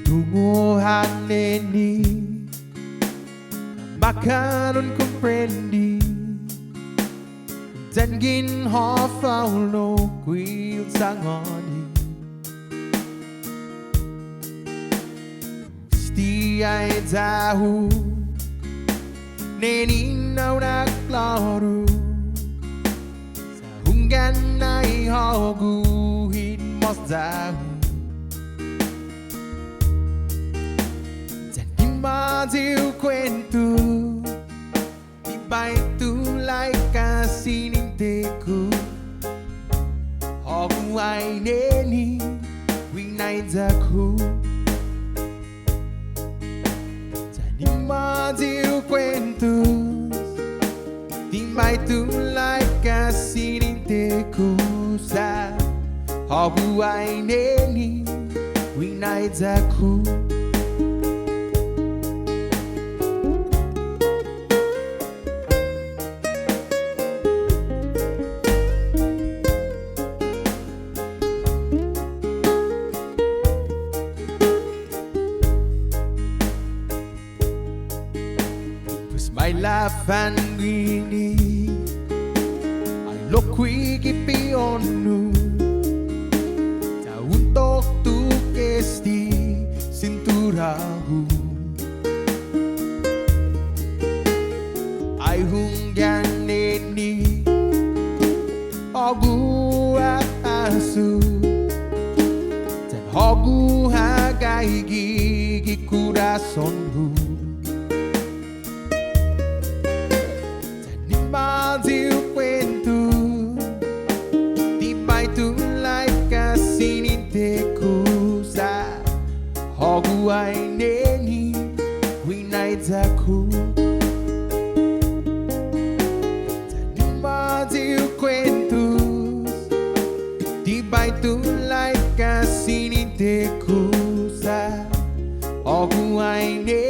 Tunguhan ni baka nun comprendi Dan ginhofaulo ko'y unsangoni Sti ay tahu Neninaw naglaro Sa hunggan ay haguhin mas dahu Madiu kwento Iba itulay kasi nintiku Ako ay neni Winaydaku Tani madiu kwento Iba itulay kasi nintiku Sa ako ay neni Winaydaku My life and gini Aloko'y kipiyonu Tauntok tu kesti sinturahu Ay hunggan neni Ogu at asu Dan ogu hagay gigi kurasonhu Madiu kwento Di ba itulay kasi nintiku Sa ako ay neni Winaydaku Di madiu kwento Di ba itulay kasi nintiku Sa ako ay neni